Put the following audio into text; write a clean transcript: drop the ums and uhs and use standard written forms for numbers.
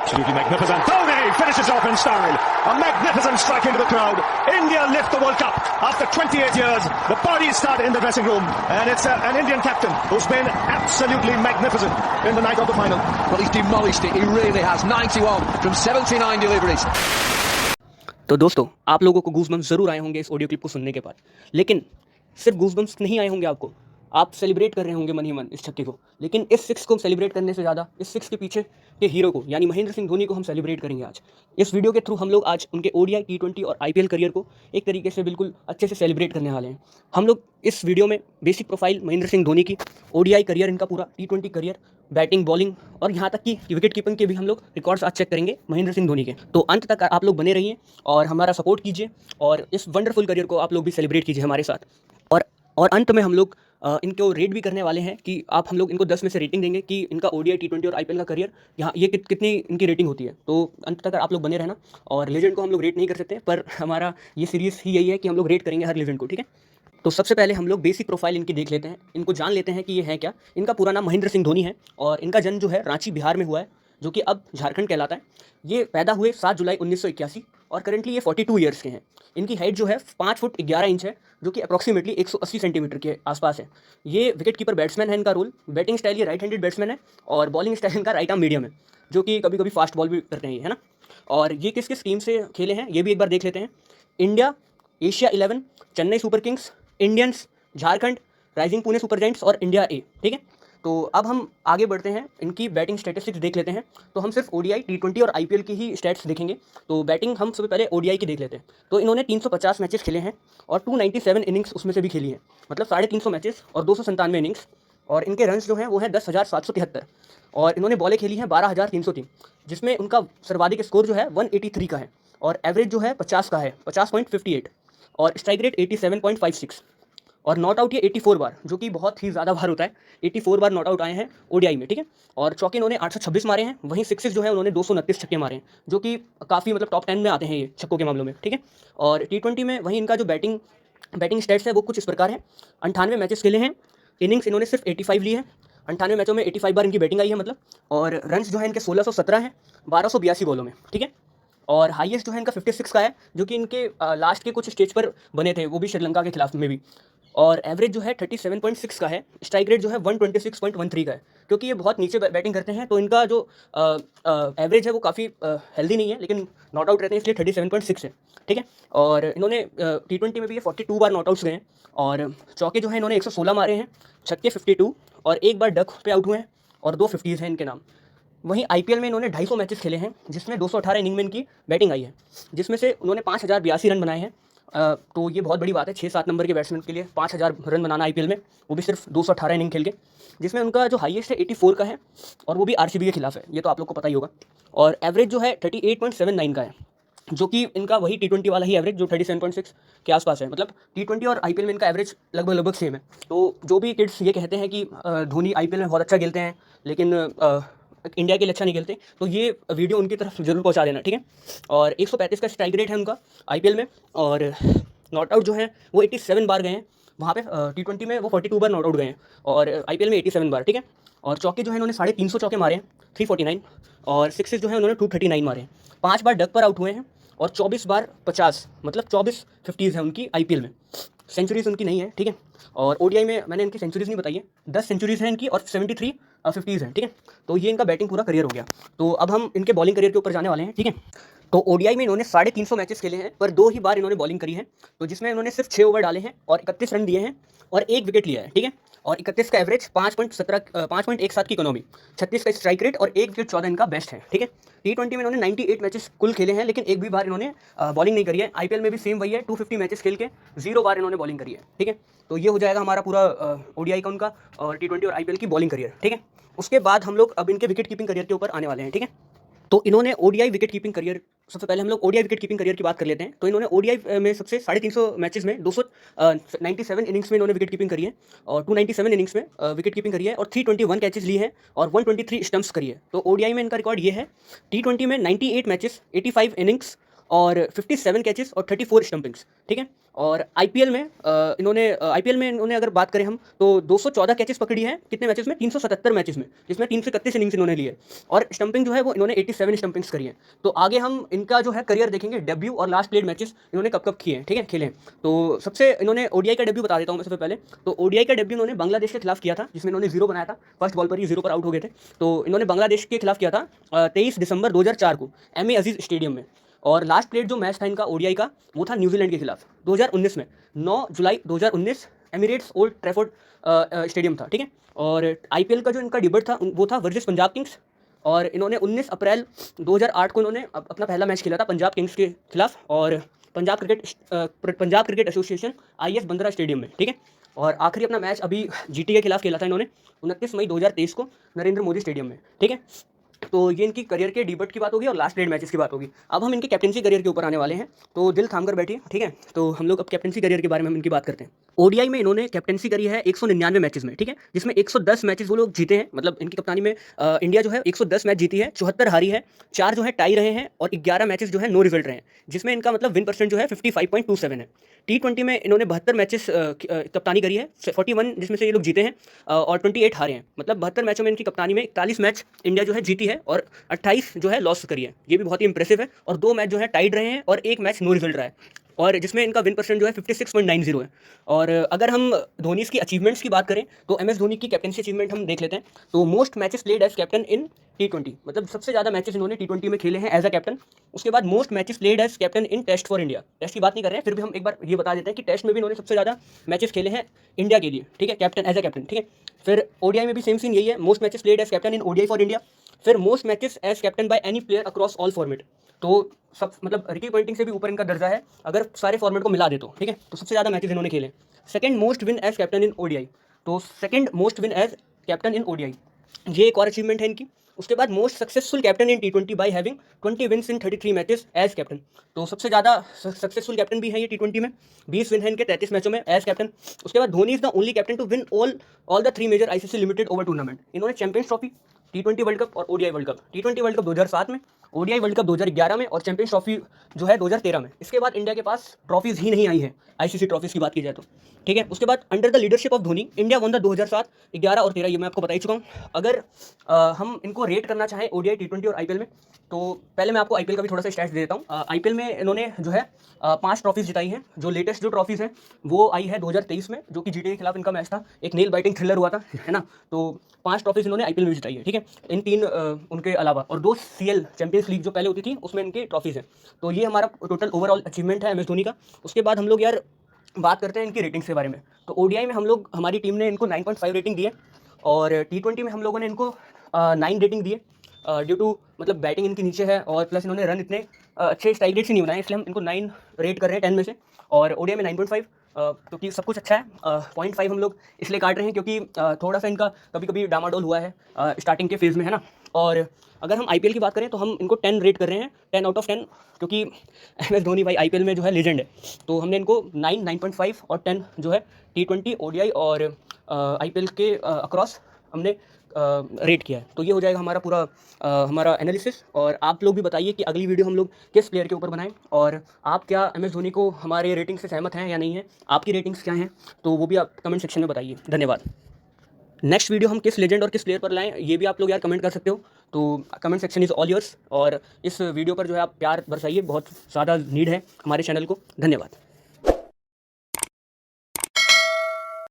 Absolutely magnificent. Dhoni finishes off in style. A magnificent strike into the crowd. India lift the World Cup after 28 years. The parties start in the dressing room, and it's an Indian captain who's been absolutely magnificent in the night of the final. Well, he's demolished it. He really has. 91 from 79 deliveries. तो दोस्तों, आप लोगों को goosebumps ज़रूर आए होंगे इस audio clip को सुनने के बाद, लेकिन सिर्फ गूज़बम्स नहीं आए होंगे आपको, आप सेलिब्रेट कर रहे होंगे मन ही मन इस छक्के को। लेकिन इस सिक्स को सेलिब्रेट करने से ज़्यादा इस सिक्स के पीछे के हीरो को, यानी महेंद्र सिंह धोनी को हम सेलिब्रेट करेंगे आज। इस वीडियो के थ्रू हम लोग आज उनके ओडीआई, टी20 और आईपीएल करियर को एक तरीके से बिल्कुल अच्छे से सेलिब्रेट करने वाले हैं। हम लोग इस वीडियो में बेसिक प्रोफाइल महेंद्र सिंह धोनी की, ओडीआई करियर इनका पूरा, टी20 करियर, बैटिंग, बॉलिंग और यहाँ तक कि विकेट कीपिंग के भी हम लोग रिकॉर्ड्स आज चेक करेंगे महेंद्र सिंह धोनी के। तो अंत तक आप लोग बने रहिए और हमारा सपोर्ट कीजिए और इस वंडरफुल करियर को आप लोग भी सेलिब्रेट कीजिए हमारे साथ। और अंत में हम लोग इनको रेट भी करने वाले हैं कि हम लोग इनको 10 में से रेटिंग देंगे कि इनका ओडीआई, टी20 और आईपीएल का करियर यहाँ ये कितनी इनकी रेटिंग होती है। तो अंत तक आप लोग बने रहना। और लेजेंड को हम लोग रेट नहीं कर सकते, पर हमारा ये सीरीज़ ही यही है कि हम लोग रेट करेंगे हर लेजेंड को, ठीक है। तो सबसे पहले हम लोग बेसिक प्रोफाइल इनकी देख लेते हैं, इनको जान लेते हैं कि ये है क्या। इनका पूरा नाम महेंद्र सिंह धोनी है और इनका जन्म जो है रांची, बिहार में हुआ है, जो कि अब झारखंड कहलाता है। ये पैदा हुए 7 जुलाई 1981 और करंटली ये 42 ईयर्स के हैं। इनकी हाइट जो है 5 फुट 11 इंच है, जो कि अप्रॉक्सीमेटली 180 सेंटीमीटर के आसपास है। ये विकेट कीपर बैट्समैन है इनका रोल। बैटिंग स्टाइल ये राइट हैंडेड बैट्समैन है और बॉलिंग स्टाइल इनका राइट आर्म मीडियम है, जो कि कभी कभी फास्ट बॉल भी करते हैं, है ना। और ये किस किस टीम से खेले हैं ये भी एक बार देख लेते हैं। India, Asia 11, Chennai super Kings, Indians, Jharkhand, rising Pune super giants और इंडिया ए, ठीक है। तो अब हम आगे बढ़ते हैं, इनकी बैटिंग स्टैटिस्टिक्स देख लेते हैं। तो हम सिर्फ ओडीआई, टी20 और आईपीएल की ही स्टैट्स देखेंगे। तो बैटिंग हम सबसे पहले ओडीआई की देख लेते हैं। तो इन्होंने 350 मैचेस खेले हैं और 297 इनिंग्स उसमें से भी खेली है, मतलब 350 मैचेस और 297 इनिंग्स। और इनके रन्स जो हैं वो हैं 10,773 और इन्होंने बॉलें खेली हैं 12,303, जिसमें उनका सर्वाधिक स्कोर जो है 183 का है और एवरेज जो है 50 का है, 50.58 और स्ट्राइक रेट 87.56 और नॉट आउट ये 84 बार, जो कि बहुत ही ज़्यादा बार होता है। 84 बार नॉट आउट आए हैं ओडीआई में, ठीक है। और चौके इन्होंने 826 मारे हैं, वहीं सिक्सेस जो है उन्होंने 229 छक्के मारे हैं, जो कि काफ़ी मतलब टॉप 10 में आते हैं ये छक्कों के मामलों में, ठीक है। और टी20 में वहीं इनका जो बैटिंग स्टैट्स है वो कुछ इस प्रकार है। 98 मैचेस खेले हैं, इनिंग्स इन्होंने सिर्फ 85 ली है। 98 मैचों में 85 बार इनकी बैटिंग आई है मतलब। और रन्स जो है इनके 1617 हैं 1282 बॉलों में, ठीक है। और हाईएस्ट जो है इनका 56 का है, जो कि इनके लास्ट के कुछ स्टेज पर बने थे, वो भी श्रीलंका के खिलाफ में भी। और एवरेज जो है 37.6 का है, स्ट्राइक रेट जो है 126.13 का है। क्योंकि ये बहुत नीचे बैटिंग करते हैं तो इनका जो एवरेज है वो काफ़ी हेल्दी नहीं है, लेकिन नॉट आउट रहते हैं इसलिए 37.6 है, ठीक है। और इन्होंने टी20 में भी ये 42 बार नॉट आउट्स गए हैं और चौके जो है इन्होंने 116 मारे हैं, छक्के 52 और एक बार डक पे आउट हुए हैं और 2 50s हैं इनके नाम। वहीं आईपीएल में इन्होंने 250 मैचेस खेले हैं, जिसमें 218 इनिंग में इनकी बैटिंग आई है, जिसमें से उन्होंने 5082 रन बनाए हैं। तो ये बहुत बड़ी बात है 6-7 नंबर के बैट्समैन के लिए 5000 रन बनाना आईपीएल में, वो भी सिर्फ 218 इनिंग खेल के, जिसमें उनका जो हाईएस्ट है 84 का है और वो भी आरसीबी के खिलाफ है, ये तो आप लोग को पता ही होगा। और एवरेज जो है 38.79 का है, जो कि इनका वही टी20 वाला ही एवरेज जो 37.6 के आसपास है। मतलब टी20 और आईपीएल में इनका एवरेज लगभग सेम है। तो जो भी किड्स ये कहते हैं कि धोनी आईपीएल में बहुत अच्छा खेलते हैं लेकिन इंडिया के लिए अच्छा नहीं खेलते, तो ये वीडियो उनकी तरफ जरूर पहुंचा देना, ठीक है। और 135 का स्ट्राइक रेट है उनका आईपीएल में और नॉट आउट जो है वो 87 बार गए हैं। वहाँ पे टी20 में वो 42 बार नॉट आउट गए हैं और आईपीएल में 87 बार, ठीक है। और चौके जो है इन्होंने 350 चौके मारे हैं, 349 और सिक्सेस जो है उन्होंने 239 मारे हैं। 5 बार डक पर आउट हुए हैं और 24 बार 50, मतलब 24 50s हैं उनकी आईपीएल में। सेंचुरीज उनकी नहीं है, ठीक है। और ओडीआई में मैंने इनकी सेंचुरीज नहीं बताई है, 10 सेंचुरीज हैं इनकी और 73 50s हैं, ठीक है। तो ये इनका बैटिंग पूरा करियर हो गया। तो अब हम इनके बॉलिंग करियर के ऊपर जाने वाले हैं, ठीक है। तो ओडीआई में इन्होंने 350 मैचेस खेले हैं, पर 2 ही बार इन्होंने बॉलिंग करी है, तो जिसमें इन्होंने सिर्फ 6 ओवर डाले हैं और 31 रन दिए हैं और 1 विकेट लिया है, ठीक है। और 31 का एवरेज, 5.17 की इकोनॉमी, 36 का स्ट्राइक रेट और 1 विकेट 14 इनका बेस्ट है, ठीक है। टी20 में इन्होंने 98 मैचेस कुल खेले हैं, लेकिन एक भी बार इन्होंने बॉलिंग नहीं करी है। आईपीएल में भी सेम वही है, 250 मैचेस खेल के 0 बार इन्होंने बॉलिंग करी है, ठीक है। तो ये हो जाएगा हमारा पूरा ओडीआई का उनका और टी20 और आईपीएल की बॉलिंग करियर, ठीक है। उसके बाद हम लोग अब इनके विकेट कीपिंग करियर के ऊपर आने वाले हैं, ठीक है। तो इन्होंने ओडीआई विकेट कीपिंग करियर, सबसे पहले हम लोग ओडीआई विकेट कीपिंग करियर की बात कर लेते हैं। तो इन्होंने ओडीआई में सबसे 350 मैचेस में 297 इनिंग्स में इन्होंने विकेट कीपिंग करी है और 297 इनिंग्स में विकेट कीपिंग करी है और 321 कैचेस ली है और 123 स्टंप्स करी है। तो ओडीआई में इनका रिकॉर्ड ये है। टी20 में 98 मैचेस, 85 इनिंग्स और 57 कैचेस और 34 स्टंपिंग्स, ठीक है। और आईपीएल में इन्होंने अगर बात करें हम तो 214 कैचेस पकड़ी है कितने मैचेस में, 377 मैचेस में, जिसमें 331 इनिंग्स इन्होंने लिए और स्टंपिंग जो है वो इन्होंने 87 स्टंपिंग्स करी है। तो आगे हम इनका जो है करियर देखेंगे, डेब्यू और लास्ट प्लेड मैचेस इन्होंने कब कब किए हैं, ठीक है, खेले हैं। तो सबसे इन्होंने ओडीआई का डेब्यू बता देता हूँ मैं सबसे पहले। तो ओडीआई का डेब्यू इन्होंने बांग्लादेश के खिलाफ किया था, जिसमें इन्होंने 0 बनाया था, फर्स्ट बॉल पर ही 0 पर आउट हो गए थे। तो इन्होंने बांग्लादेश के खिलाफ किया था 23 दिसंबर 2004 को एम.ए. अजीज स्टेडियम में। और लास्ट प्लेड जो मैच था इनका ओडीआई का वो था न्यूजीलैंड के खिलाफ 2019 में, 9 जुलाई 2019 एमिरेट्स ओल्ड ट्रैफोर्ड स्टेडियम था, ठीक है। और आईपीएल का जो इनका डेब्यू था वो था वर्सेस पंजाब किंग्स, और इन्होंने 19 अप्रैल 2008 को इन्होंने अपना पहला मैच खेला था पंजाब किंग्स के खिलाफ और Punjab cricket association IS Bandra stadium में, ठीक है। और आखिरी अपना मैच अभी जीटी के खिलाफ खेला था इन्होंने 29 मई 2023 को नरेंद्र मोदी स्टेडियम में, ठीक है। तो ये इनकी करियर के डेब्यू की बात होगी और लास्ट प्लेड मैचेस की बात होगी। अब हम इनके कैप्टनसी करियर के ऊपर आने वाले हैं, तो दिल थाम कर बैठिए, ठीक है। तो हम लोग अब कैप्टनसी करियर के बारे में हम इनकी बात करते हैं। ओडीआई में इन्होंने कैप्टनसी करी है 199 मैचेस में, ठीक है, जिसमें 110 मैचेस वो लोग जीते हैं, मतलब इनकी कप्तानी में इंडिया जो है 110 मैच जीती है, 74 हारी है, 4 जो है टाई रहे हैं और 11 मैचेस जो है नो रिजल्ट रहे हैं, जिसमें इनका मतलब विन परसेंट जो है 55.27 है। T20 में इन्होंने 72 मैचेस कप्तानी करी है, 41 जिसमें से ये लोग जीते हैं और 28 हारे हैं, मतलब 72 मैचों में इनकी कप्तानी में 41 मैच इंडिया जो है जीती है और 28 जो है लॉस करी है, ये भी बहुत ही इंप्रेसिव है। और 2 मैच जो है टाइड रहे हैं और 1 मैच नो रिजल्ट रहा है, और जिसमें इनका विन परसेंट जो है 56.90 है। और अगर हम धोनी की अचीवमेंट्स की बात करें तो MS धोनी की कैप्टनसी अचीवमेंट हम देख लेते हैं। तो most matches played as captain in T20, मतलब सबसे ज़्यादा मैचेस इन्होंने T20 में खेले हैं एज अ कैप्टन। उसके बाद most matches played as captain in test for India, test की बात नहीं कर रहे हैं, फिर भी हम एक बार ये बता देते हैं कि टेस्ट में भी इन्होंने सबसे ज़्यादा मैचेस खेले हैं इंडिया के लिए, ठीक है, कैप्टन एज अ कैप्टन, ठीक है। फिर ओडीआई में भी सेम सीन यही है, most matches played as captain in ODI for India. फिर most matches as captain by any player across all format, तो सब मतलब रिकी पॉइंटिंग से भी ऊपर इनका दर्जा है अगर सारे फॉर्मेट को मिला दे तो, ठीक है। तो सबसे ज़्यादा मैचेस इन्होंने खेले। Second most win as captain in ODI, तो second most win as captain in ODI, ये एक और अचीवमेंट है इनकी। उसके बाद most successful captain in T20 by having 20 wins in 33 matches as captain, तो सबसे ज़्यादा सक्सेसफुल कैप्टन भी है ये T20 में, 20 विन है इनके 33 मैचों में एज कैप्टन। उसके बाद Dhoni is the only captain to win all the 3 major ICC limited over tournament. इन्होंने champions trophy, T20 world cup और ODI world cup, T20 world cup 2007 में, ओडीआई वर्ल्ड कप 2011 में और चैंपियंस ट्रॉफी जो है 2013 में। इसके बाद इंडिया के पास ट्रॉफीज़ ही नहीं आई है ICC ट्रॉफीज़ की बात की जाए तो, ठीक है। उसके बाद under the leadership of Dhoni India one the 2007, 11 और 13, ये मैं आपको बता ही चुका हूँ। अगर हम इनको रेट करना चाहें ओडीआई, T20 और आईपीएल में, तो पहले मैं आपको आईपीएल का भी थोड़ा सा स्टैट्स दे देता हूँ। आईपीएल में इन्होंने जो है 5 ट्रॉफीज़ जिताई हैं। जो लेटेस्ट जो ट्रॉफीज़ हैं वो आई है 2023 में, जो कि जीटी के खिलाफ इनका मैच था, एक नेल बाइटिंग थ्रिलर हुआ था, है ना। तो 5 ट्रॉफीज़ इन्होंने आईपीएल में जिताई है, ठीक है। इन 3 उनके अलावा और 2 CL चैंपियंस लीग जो पहले होती थी उसमें इनकी ट्रॉफीज़ हैं। तो ये हमारा टोटल ओवरऑल अचीवमेंट है MS धोनी का। उसके बाद हम लोग यार बात करते हैं इनकी रेटिंग्स के बारे में। तो ओडीआई में हमारी टीम ने इनको 9.5 रेटिंग दी है और T20 में हम लोगों ने इनको 9 रेटिंग दी है ड्यू टू मतलब बैटिंग इनकी नीचे है और प्लस इन्होंने रन इतने अच्छे स्ट्राइक रेट से नहीं बनाए, इसलिए हम इनको 9 रेट कर रहे हैं 10 में से। और ओडीआई में 9.5 क्योंकि सब कुछ अच्छा है। 0.5 हम लोग इसलिए काट रहे हैं क्योंकि थोड़ा सा इनका कभी कभी डामाडोल हुआ है स्टार्टिंग के फेज़ में, है ना। और अगर हम आईपीएल की बात करें तो हम इनको 10 रेट कर रहे हैं, 10 आउट ऑफ 10, क्योंकि MS धोनी भाई आईपीएल में जो है लेजेंड है। तो हमने इनको 9, 9.5 और 10 जो है T20, ओडीआई और आईपीएल के अक्रॉस हमने रेट किया है। तो ये हो जाएगा हमारा पूरा हमारा एनालिसिस। और आप लोग भी बताइए कि अगली वीडियो हम लोग किस प्लेयर के ऊपर बनाएं और आप क्या MS धोनी को हमारे रेटिंग से सहमत हैं या नहीं है, आपकी रेटिंग्स क्या हैं, तो वो भी आप कमेंट सेक्शन में बताइए। धन्यवाद। नेक्स्ट वीडियो हम किस लेजेंड और किस प्लेयर पर लाएं, ये भी आप लोग यार कमेंट कर सकते हो, तो comment section is all yours. और इस वीडियो पर जो है आप प्यार बरसाइए, बहुत ज़्यादा नीड है हमारे चैनल को। धन्यवाद।